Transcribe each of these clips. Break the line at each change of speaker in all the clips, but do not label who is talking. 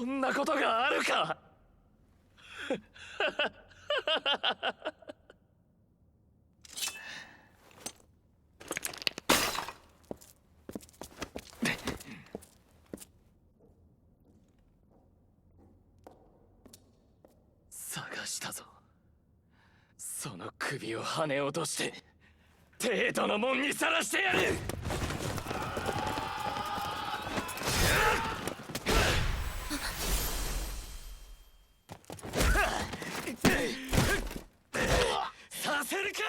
こんなことがあるか。探したぞ。その首をはね落として帝都の門にさらしてやる。させるか。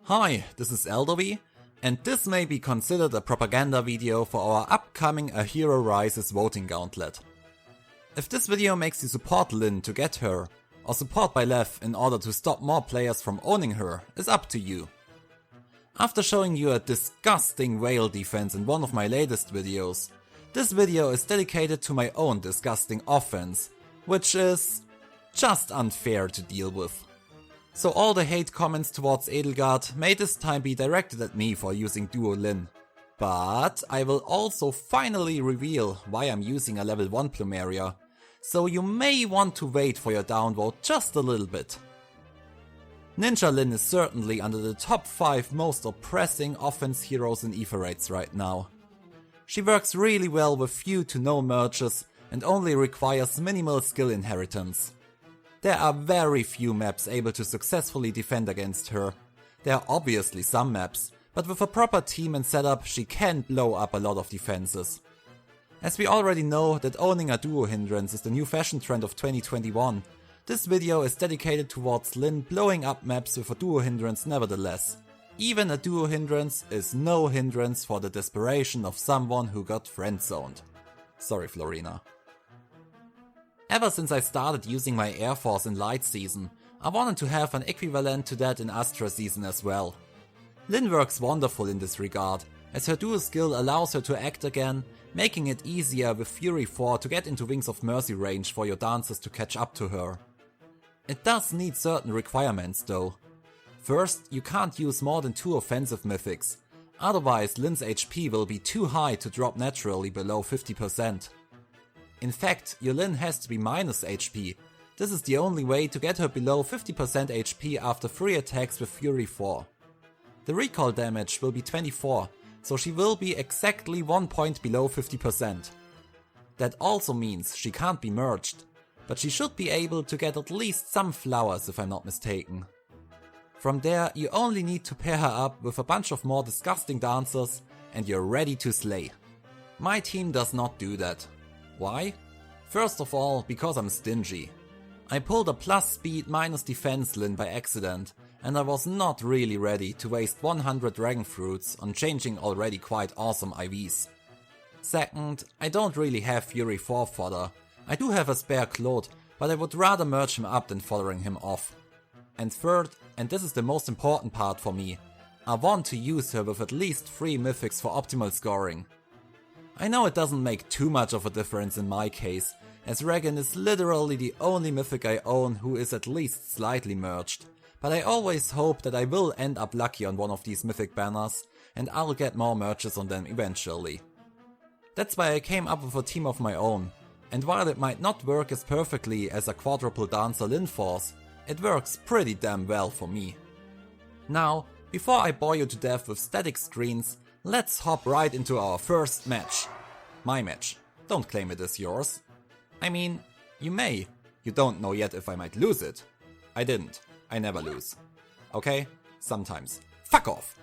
Hi, this is Eldervi, and this may be considered a propaganda video for our upcoming A Hero Rises voting gauntlet. If this video makes you support Lyn to get her, or support by Lev in order to stop more players from owning her, is up to you. After showing you a disgusting whale defense in one of my latest videos, this video is dedicated to my own disgusting offense, which is just unfair to deal with. So all the hate comments towards Edelgard may this time be directed at me for using Duo Lyn. But I will also finally reveal why I'm using a level 1 Plumeria, so you may want to wait for your downvote just a little bit. Ninja Lyn is certainly under the top 5 most oppressing offense heroes in Ephraim right now. She works really well with few to no merges and only requires minimal skill inheritance. There are very few maps able to successfully defend against her. There are obviously some maps, but with a proper team and setup she can blow up a lot of defenses. As we already know that owning a Duo Hindrance is the new fashion trend of 2021, this video is dedicated towards Lyn blowing up maps with a Duo Hindrance nevertheless. Even a Duo Hindrance is no hindrance for the desperation of someone who got friend-zoned. Sorry, Florina. Ever since I started using my Air Force in Light Season, I wanted to have an equivalent to that in Astra Season as well. Lyn works wonderful in this regard, as her dual skill allows her to act again, making it easier with Fury 4 to get into Wings of Mercy range for your dancers to catch up to her. It does need certain requirements though. First, you can't use more than 2 offensive mythics, otherwise Lyn's HP will be too high to drop naturally below 50%. In fact, your Lyn has to be minus HP. This is the only way to get her below 50% HP after 3 attacks with Fury 4. The recall damage will be 24, so she will be exactly 1 point below 50%. That also means she can't be merged, but she should be able to get at least some flowers if I'm not mistaken. From there, you only need to pair her up with a bunch of more disgusting dancers and you're ready to slay. My team does not do that. Why? First of all, because I'm stingy. I pulled a plus speed minus defense Lyn by accident, and I was not really ready to waste 100 dragon fruits on changing already quite awesome IVs. Second, I don't really have Fury 4 fodder. I do have a spare Claude, but I would rather merge him up than following him off. And third, and this is the most important part for me, I want to use her with at least 3 mythics for optimal scoring. I know it doesn't make too much of a difference in my case, as Regan is literally the only mythic I own who is at least slightly merged, but I always hope that I will end up lucky on one of these mythic banners, and I'll get more merges on them eventually. That's why I came up with a team of my own, and while it might not work as perfectly as a quadruple dancer Lynforce, it works pretty damn well for me. Now, before I bore you to death with static screens, let's hop right into our first match. My match. Don't claim it as yours. I mean, you may. You don't know yet if I might lose it. I didn't. I never lose. Okay? Sometimes. Fuck off!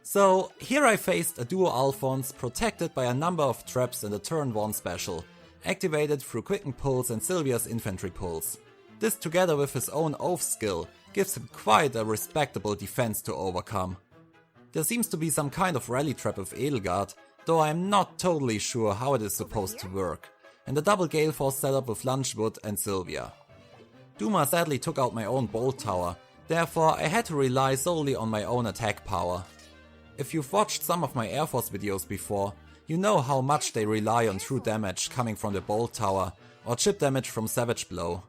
So, here I faced a duo Alfonse protected by a number of traps in the turn 1 special, activated through Quicken Pulse and Sylvia's infantry pulse. This together with his own oath skill gives him quite a respectable defense to overcome. There seems to be some kind of rally trap with Edelgard, though I am not totally sure how it is supposed to work, and a double Gale Force setup with Lunchwood and Sylvia. Duma sadly took out my own Bolt Tower, therefore I had to rely solely on my own attack power. If you've watched some of my Air Force videos before, you know how much they rely on true damage coming from the Bolt Tower or chip damage from Savage Blow.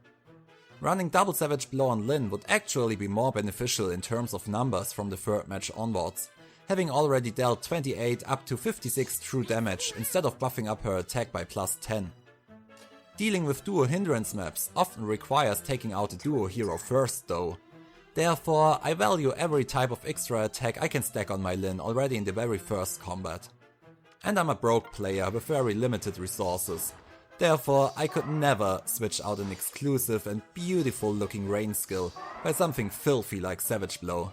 Running double Savage Blow on Lyn would actually be more beneficial in terms of numbers from the third match onwards, having already dealt 28 up to 56 true damage instead of buffing up her attack by plus 10. Dealing with Duo Hindrance maps often requires taking out the Duo hero first though. Therefore, I value every type of extra attack I can stack on my Lyn already in the very first combat. And I'm a broke player with very limited resources. Therefore, I could never switch out an exclusive and beautiful looking rain skill by something filthy like Savage Blow.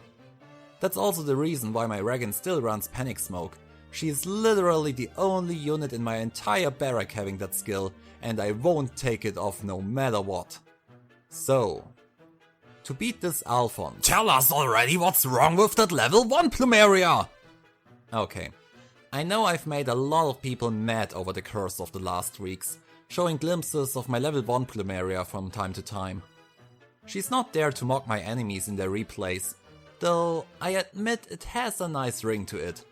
That's also the reason why my Regen still runs Panic Smoke. She is literally the only unit in my entire barrack having that skill, and I won't take it off no matter what. So, to beat this Alfonse...
Tell us already what's wrong with that Lv.1 Plumeria!
Okay, I know I've made a lot of people mad over the curse of the last weeks, showing glimpses of my Lv.1 Plumeria from time to time. She's not there to mock my enemies in their replays, though I admit it has a nice ring to it.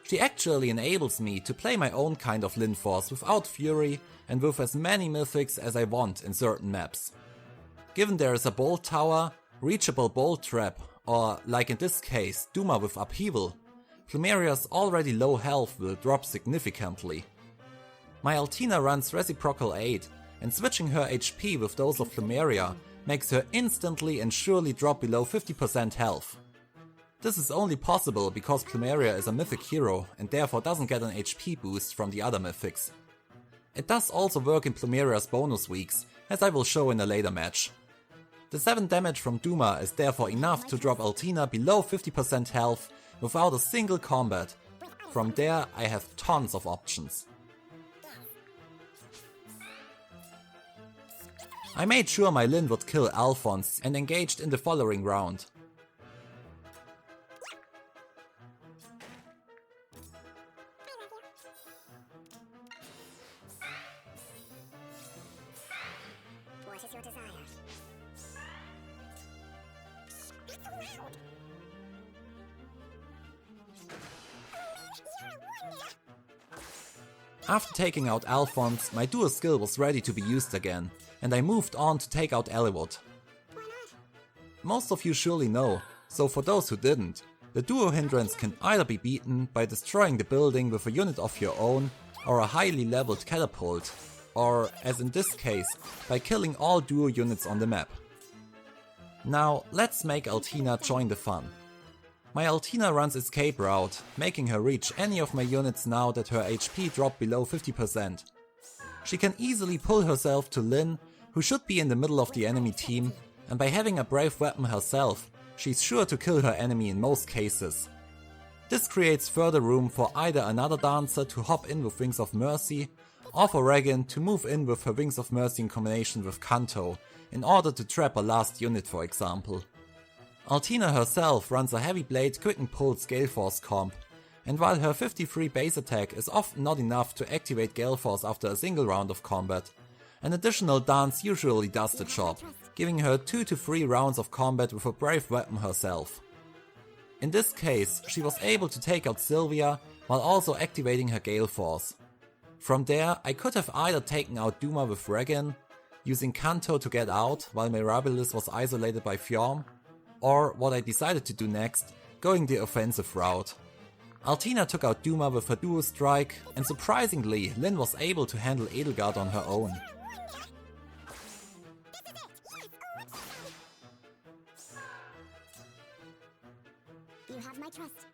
She actually enables me to play my own kind of Lynforce without fury and with as many mythics as I want in certain maps. Given there is a Bolt Tower, reachable Bolt Trap, or like in this case, Duma with Upheaval, Plumeria's already low health will drop significantly. My Altina runs Reciprocal Aid, and switching her HP with those of Plumeria makes her instantly and surely drop below 50% health. This is only possible because Plumeria is a mythic hero and therefore doesn't get an HP boost from the other mythics. It does also work in Plumeria's bonus weeks, as I will show in a later match. The 7 damage from Duma is therefore enough to drop Altina below 50% health without a single combat. From there I have tons of options. I made sure my Lyn would kill Alfonse and engaged in the following round.
What is your desire?
After taking out Alfonse, my duo skill was ready to be used again, and I moved on to take out Eliwood. Most of you surely know, so for those who didn't, the Duo Hindrance can either be beaten by destroying the building with a unit of your own, or a highly leveled catapult, or, as in this case, by killing all duo units on the map. Now, let's make Altina join the fun. My Altina runs Escape Route, making her reach any of my units now that her HP drop below 50%. She can easily pull herself to Lyn, who should be in the middle of the enemy team, and by having a brave weapon herself, she's sure to kill her enemy in most cases. This creates further room for either another dancer to hop in with Wings of Mercy, or for Regen to move in with her Wings of Mercy in combination with Kanto, in order to trap a last unit for example. Altina herself runs a Heavy Blade Quick and Pulse Gale Force comp, and while her 53 base attack is often not enough to activate Gale Force after a single round of combat, an additional dance usually does the job, giving her 2 to 3 rounds of combat with a brave weapon herself. In this case, she was able to take out Sylvia while also activating her Gale Force. From there, I could have either taken out Duma with Regen, using Kanto to get out while Mirabilis was isolated by Fjorm, or what I decided to do next, going the offensive route. Altina took out Duma with her Duo Strike, and surprisingly, Lyn was able to handle Edelgard on her own.
You have my trust.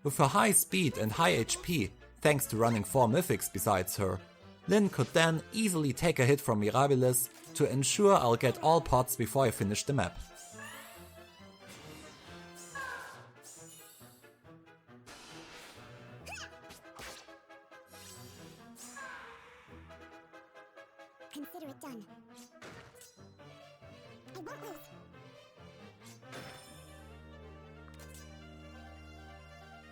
With her high speed and high HP, thanks to running 4 mythics besides her, Lyn could then easily take a hit from Mirabilis to ensure I'll get all pots before I finish the map.
Consider it done. I won't lose.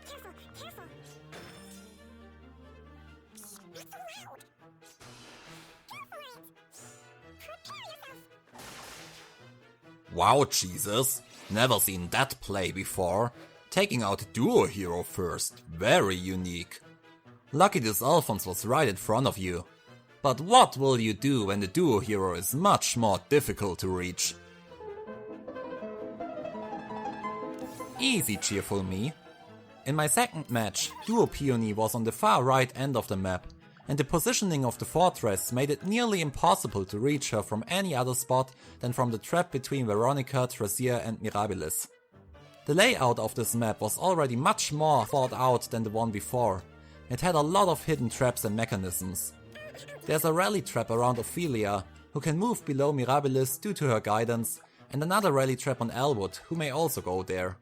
Careful, careful. Not so loud. Go for it. Prepare yourself.
Wow, Jesus. Never seen that play before. Taking out a duo hero first. Very unique. Lucky this Alfonse was right in front of you. But what will you do when the duo hero is much more difficult to reach? Easy, cheerful me. In my second match, Duo Peony was on the far right end of the map, and the positioning of the fortress made it nearly impossible to reach her from any other spot than from the trap between Veronica, Tracia and Mirabilis. The layout of this map was already much more thought out than the one before. It had a lot of hidden traps and mechanisms. There's a rally trap around Ophelia, who can move below Mirabilis due to her guidance, and another rally trap on Elwood, who may also go there.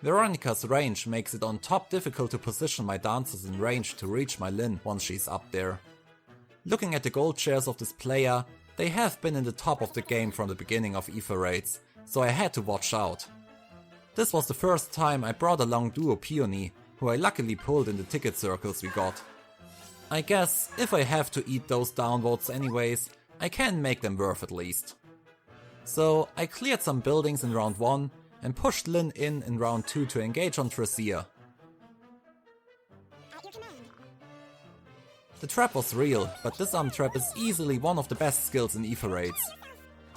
Veronica's range makes it on top difficult to position my dancers in range to reach my Lyn once she's up there. Looking at the gold shares of this player, they have been in the top of the game from the beginning of Aether raids, so I had to watch out. This was the first time I brought along Duo Peony, who I luckily pulled in the ticket circles we got. I guess if I have to eat those downvotes anyways, I can make them worth at least. So I cleared some buildings in round 1 and pushed Lyn in round 2 to engage on Tracia.
At your command.
The trap was real, but this arm trap is easily one of the best skills in Aether raids.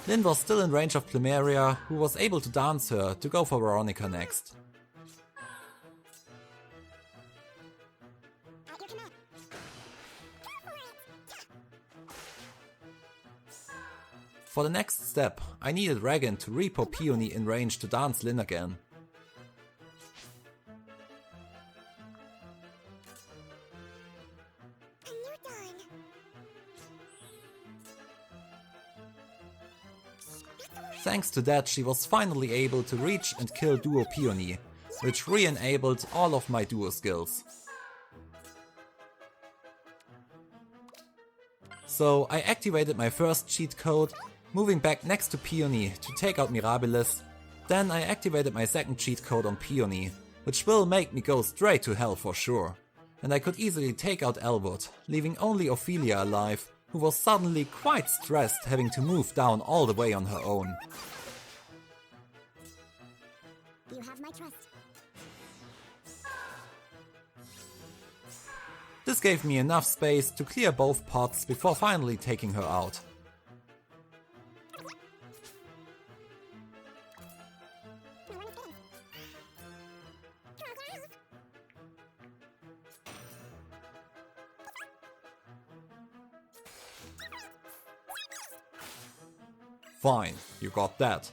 Lyn was still in range of Plumeria, who was able to dance her to go for Veronica next.
At your command.
For the next step, I needed Regan to repo Peony in range to dance Lyn again.
And you're done.
Thanks to that, she was finally able to reach and kill Duo Peony, which re-enabled all of my duo skills. So I activated my first cheat code, moving back next to Peony to take out Mirabilis. Then I activated my second cheat code on Peony, which will make me go straight to hell for sure. And I could easily take out Elwood, leaving only Ophelia alive, who was suddenly quite stressed having to move down all the way on her own.
You have my trust.
This gave me enough space to clear both pots before finally taking her out. Fine, you got that.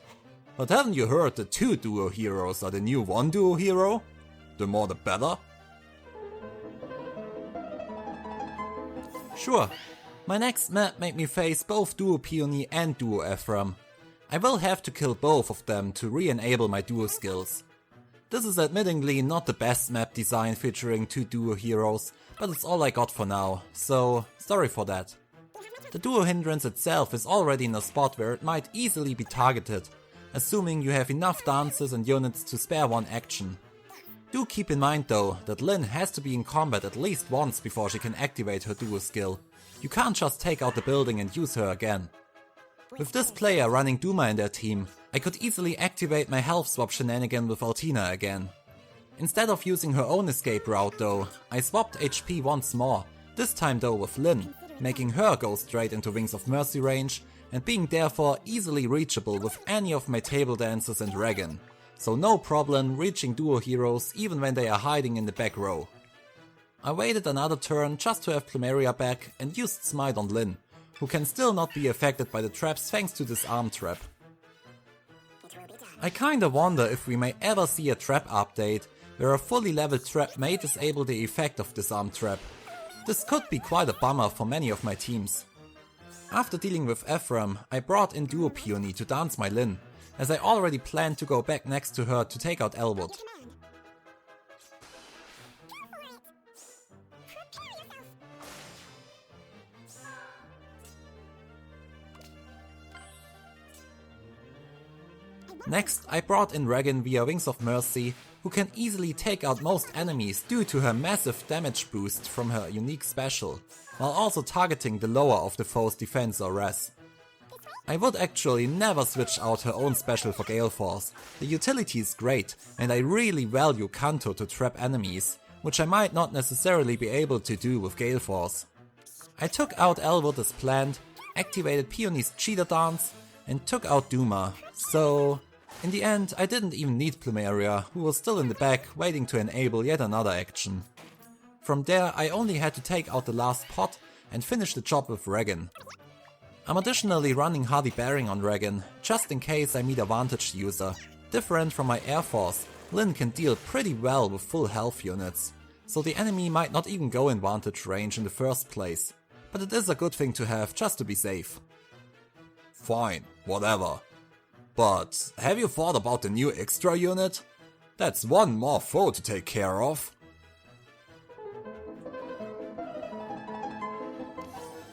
But haven't you heard the 2 duo heroes are the new 1 duo hero? The more the better? Sure, my next map made me face both Duo Peony and Duo Ephraim. I will have to kill both of them to re-enable my duo skills. This is admittingly not the best map design featuring 2 duo heroes, but it's all I got for now, so sorry for that. The Duo Hindrance itself is already in a spot where it might easily be targeted, assuming you have enough dancers and units to spare one action. Do keep in mind though, that Lyn has to be in combat at least once before she can activate her duo skill. You can't just take out the building and use her again. With this player running Duma in their team, I could easily activate my health swap shenanigan with Altina again. Instead of using her own escape route though, I swapped HP once more, this time though with Lyn, making her go straight into Wings of Mercy range and being therefore easily reachable with any of my table dancers and Regan. So no problem reaching duo heroes even when they are hiding in the back row. I waited another turn just to have Plumeria back and used Smite on Lyn, who can still not be affected by the traps thanks to this arm trap.
It will be done.
I kinda wonder if we may ever see a trap update where a fully leveled trap may disable the effect of this arm trap. This could be quite a bummer for many of my teams. After dealing with Ephraim, I brought in Duo Peony to dance my Lyn, as I already planned to go back next to her to take out Elwood.
Command. Prepare yourself.
Next, I brought in Regan via Wings of Mercy, who can easily take out most enemies due to her massive damage boost from her unique special, while also targeting the lower of the foe's defense or res.
This way.
I would actually never switch out her own special for Gale Force. The utility is great, and I really value Kanto to trap enemies, which I might not necessarily be able to do with Gale Force. I took out Lv.1 as planned, activated Peony's cheetah dance, and took out Duma, so in the end I didn't even need Plumeria, who was still in the back waiting to enable yet another action. From there I only had to take out the last pot and finish the job with Regan. I'm additionally running Hardy Bearing on Regan, just in case I meet a Vantage user. Different from my Air Force, Lyn can deal pretty well with full health units, so the enemy might not even go in Vantage range in the first place, but it is a good thing to have just to be safe.
Fine, whatever. But have you thought about the new extra unit? That's one more foe to take care of.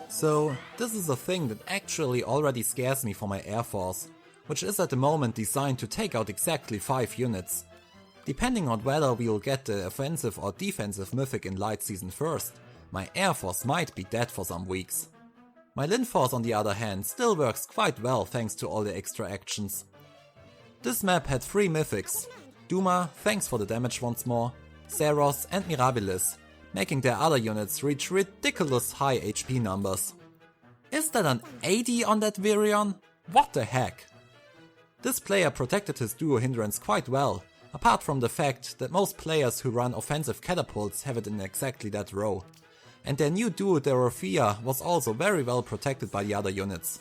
So this is a thing that actually already scares me for my Air Force, which is at the moment designed to take out exactly 5 units. Depending on whether we will get the offensive or defensive mythic in Light Season first, my Air Force might be dead for some weeks. My Lynforce on the other hand still works quite well thanks to all the extra actions. This map had 3 mythics: Duma, thanks for the damage once more, Seiros and Mirabilis, making their other units reach ridiculous high HP numbers. Is that an 80 on that Virion? What the heck? This player protected his Duo Hindrance quite well, apart from the fact that most players who run offensive catapults have it in exactly that row. And their new duo Dorothea was also very well protected by the other units.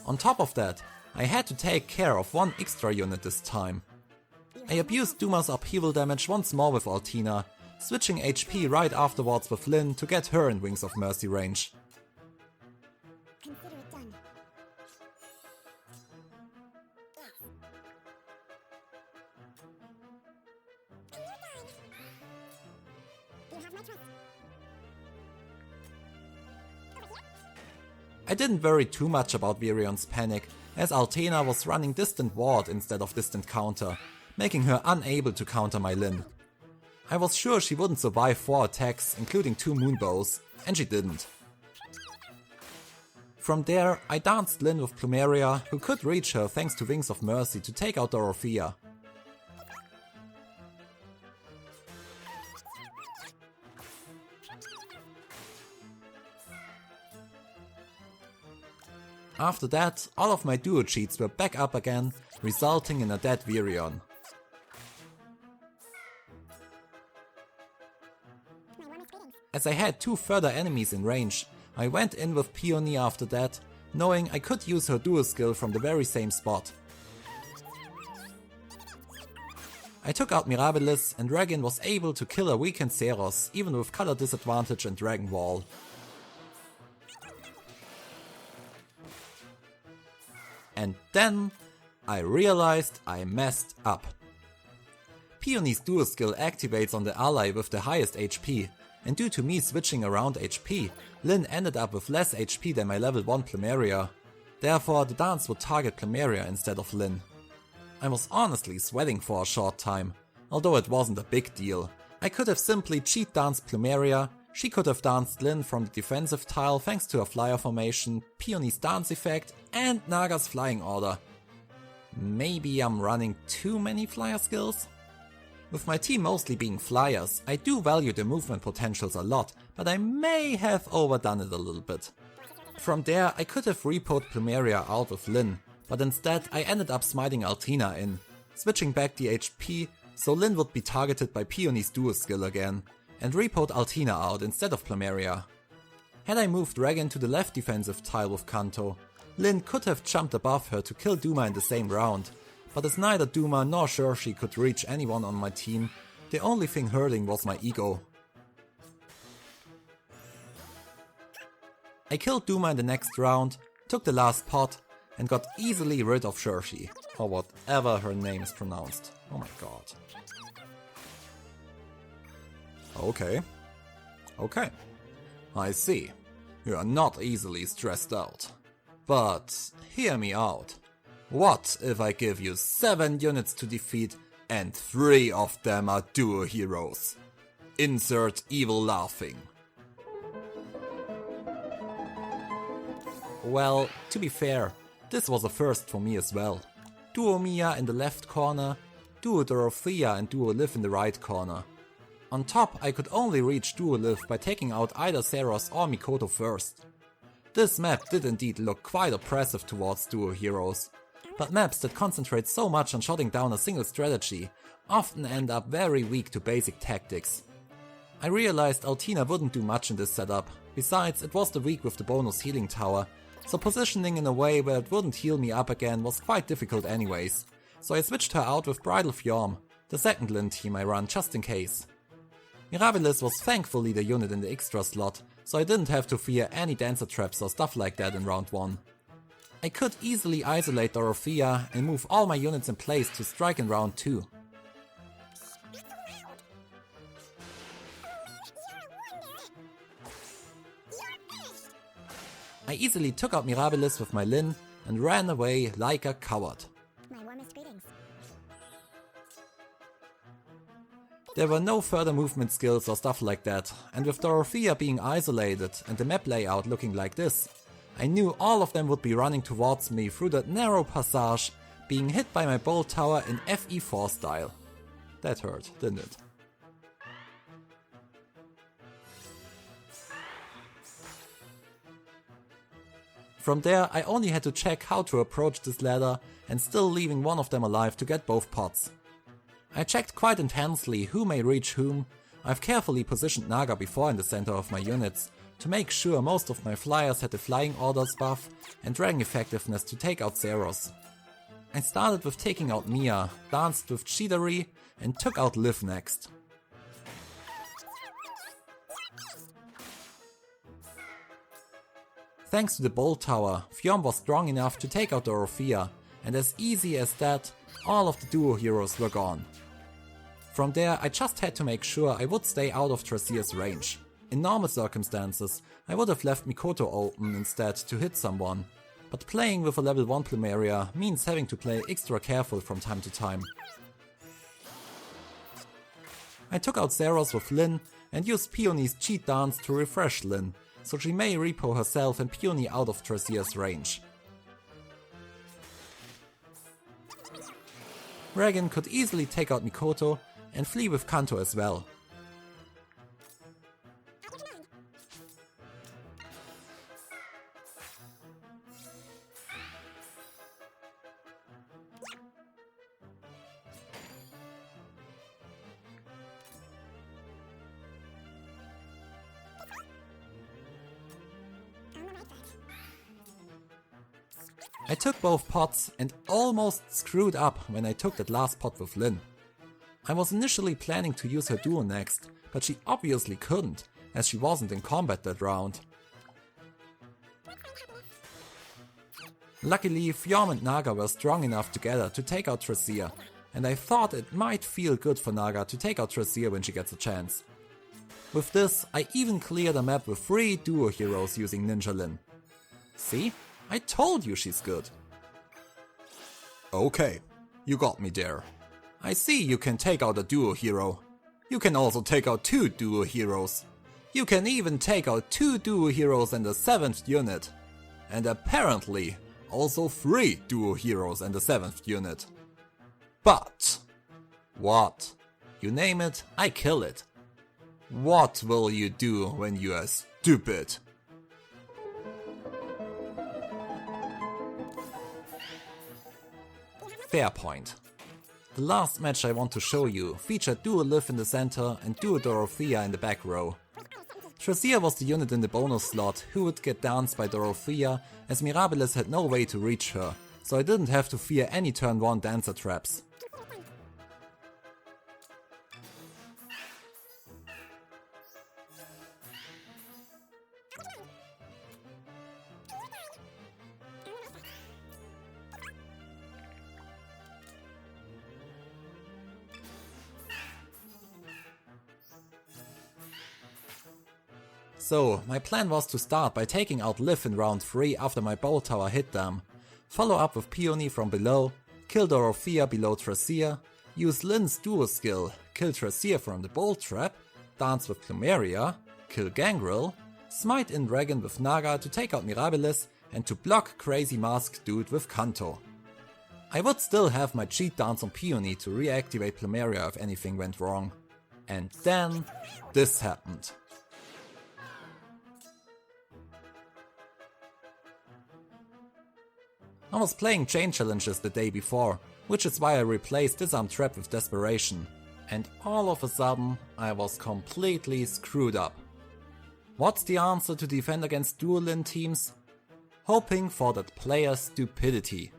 On top of that, I had to take care of 1 extra unit this time. I abused Duma's upheaval damage once more with Altina, switching HP right afterwards with Lyn to get her in Wings of Mercy range.
Consider it done. Yes. And you're done. You have my trust. Over here?
I didn't worry too much about Virion's panic, as Altina was running Distant Ward instead of Distant Counter, making her unable to counter my Lyn. I was sure she wouldn't survive 4 attacks, including 2 moonbows, and she didn't. From there, I danced Lyn with Plumeria, who could reach her thanks to Wings of Mercy to take out Dorothea. After that, all of my duo cheats were back up again, resulting in a dead Virion.
My warmest greetings.
As I had 2 further enemies in range, I went in with Peony after that, knowing I could use her duo skill from the very same spot. I took out Mirabilis and Regan was able to kill a weakened Seiros, even with color disadvantage and Dragon Wall. And then I realized I messed up. Peony's duo skill activates on the ally with the highest HP, and due to me switching around HP, Lyn ended up with less HP than my level 1 Plumeria. Therefore the dance would target Plumeria instead of Lyn. I was honestly sweating for a short time, although it wasn't a big deal. I could have simply cheat danced Plumeria, she could have danced Lyn from the defensive tile thanks to a flyer formation, Peony's dance effect and Naga's flying order. Maybe I'm running too many flyer skills? With my team mostly being flyers, I do value the movement potentials a lot, but I may have overdone it a little bit. From there I could have repoed Plumeria out with Lyn, but instead I ended up smiting Altina in, switching back the HP so Lyn would be targeted by Peony's duo skill again, and repoed Altina out instead of Plumeria. Had I moved Regan to the left defensive tile with Kanto, Lyn could have jumped above her to kill Duma in the same round, but as neither Duma nor Shershi could reach anyone on my team, the only thing hurting was my ego. I killed Duma in the next round, took the last pot, and got easily rid of Shershi, or whatever her name is pronounced. Oh my god. Okay. I see. You are not easily stressed out. But hear me out. What if I give you 7 units to defeat and 3 of them are duo heroes? Insert evil laughing. Well, to be fair, This was a first for me as well. Duo Mia in the left corner, Duo Dorothea and Duo Lyn in the right corner. On top, I could only reach Duo Lyn by taking out either Seiros or Mikoto first. This map did indeed look quite oppressive towards duo heroes, but maps that concentrate so much on shutting down a single strategy often end up very weak to basic tactics. I realized Altina wouldn't do much in this setup, besides it was the week with the bonus healing tower, so positioning in a way where it wouldn't heal me up again was quite difficult anyways, so I switched her out with Bridal Fjorm, the second Lyn team I run just in case. Mirabilis was thankfully the unit in the extra slot, so I didn't have to fear any dancer traps or stuff like that in round 1. I could easily isolate Dorothea and move all my units in place to strike in round 2. I easily took out Mirabilis with my Lyn and ran away like a coward.
My warmest greetings.
There were no further movement skills or stuff like that, and with Dorothea being isolated and the map layout looking like this, I knew all of them would be running towards me through that narrow passage, being hit by my bolt tower in FE4 style. That hurt, didn't it? From there, I only had to check how to approach this ladder and still leaving one of them alive to get both pots. I checked quite intensely who may reach whom. I've carefully positioned Naga before in the center of my units to make sure most of my flyers had the flying orders buff and dragon effectiveness to take out Seiros. I started with taking out Mia, danced with Chidori and took out Lv next. Thanks to the bolt tower, Fjorm was strong enough to take out Dorothea, and as easy as that, all of the duo heroes were gone. From there, I just had to make sure I would stay out of Trasir's range. In normal circumstances, I would have left Mikoto open instead to hit someone, but playing with a Lv.1 Plumeria means having to play extra careful from time to time. I took out Seiros with Lyn and used Peony's cheat dance to refresh Lyn, so she may repo herself and Peony out of Trasir's range. Regan could easily take out Mikoto and flee with Kanto as well. I took both pots and almost screwed up when I took that last pot with Lyn. I was initially planning to use her duo next, but she obviously couldn't, as she wasn't in combat that round. Luckily, Fjorm and Naga were strong enough together to take out Trasir, and I thought it might feel good for Naga to take out Trasir when she gets a chance. With this, I even cleared a map with 3 duo heroes using Ninja Lyn. See? I told you she's good. Okay, you got me there. I see you can take out a duo hero. You can also take out 2 duo heroes. You can even take out 2 duo heroes and a 7th unit. And apparently, also 3 duo heroes and a 7th unit. But, what? You name it, I kill it. What will you do when you are stupid? Fair point. The last match I want to show you featured Duo Lyn in the center and Duo Dorothea in the back row. Trasir was the unit in the bonus slot who would get danced by Dorothea, as Mirabilis had no way to reach her, so I didn't have to fear any turn 1 dancer traps. So, my plan was to start by taking out Lyn in round 3 after my bolt tower hit them, follow up with Peony from below, kill Dorothea below Trasir, use Lyn's duo skill, kill Trasir from the bolt trap, dance with Plumeria, kill Gangrel, smite in Dragon with Naga to take out Mirabilis,
and to block Crazy Mask Dude with Kanto. I would still have my cheat dance on Peony to reactivate Plumeria if anything went wrong. And then this happened. I was playing chain challenges the day before, which is why I replaced Disarm Trap with Desperation. And all of a sudden, I was completely screwed up. What's the answer to defend against Duo Lyn teams? Hoping for that player's stupidity.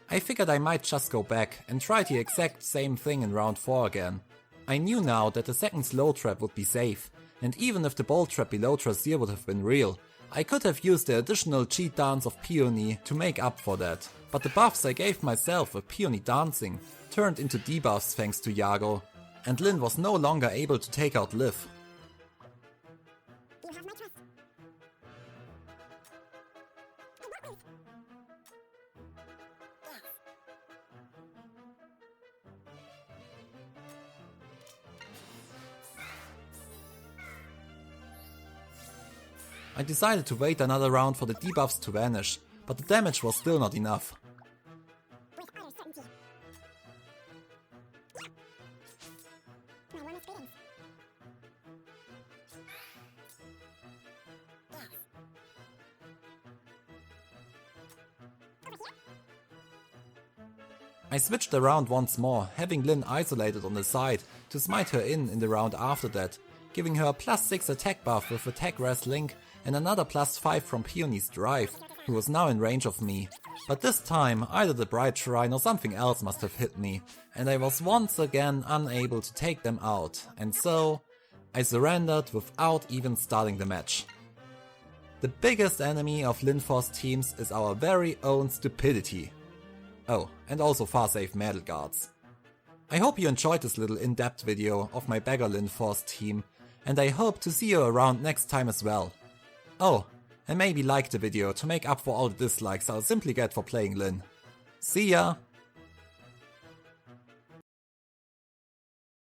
I figured I might just go back and try the exact same thing in round 4 again. I knew now that the second slow trap would be safe, and even if the bolt trap below Trazier would have been real, I could have used the additional cheat dance of Peony to make up for that. But the buffs I gave myself with Peony dancing turned into debuffs thanks to Yago, and Lyn was no longer able to take out Liv.
You have my trust. I won't lose.
I decided to wait another round for the debuffs to vanish, but the damage was still not enough.
With utter certainty. My warmest greetings. Over here?
I switched around once more, having Lyn isolated on the side to smite her in the round after that, giving her a +6 attack buff with attack res link and another +5 from Peony's drive, who was now in range of me. But this time either the Bright Shrine or something else must have hit me, and I was once again unable to take them out, and so I surrendered without even starting the match. The biggest enemy of Lynforce teams is our very own stupidity. Oh, and also far-safe medal guards. I hope you enjoyed this little in-depth video of my beggar Lynforce team, and I hope to see you around next time as well. Oh, and maybe like the video to make up for all the dislikes I'll simply get for playing Lyn. See ya!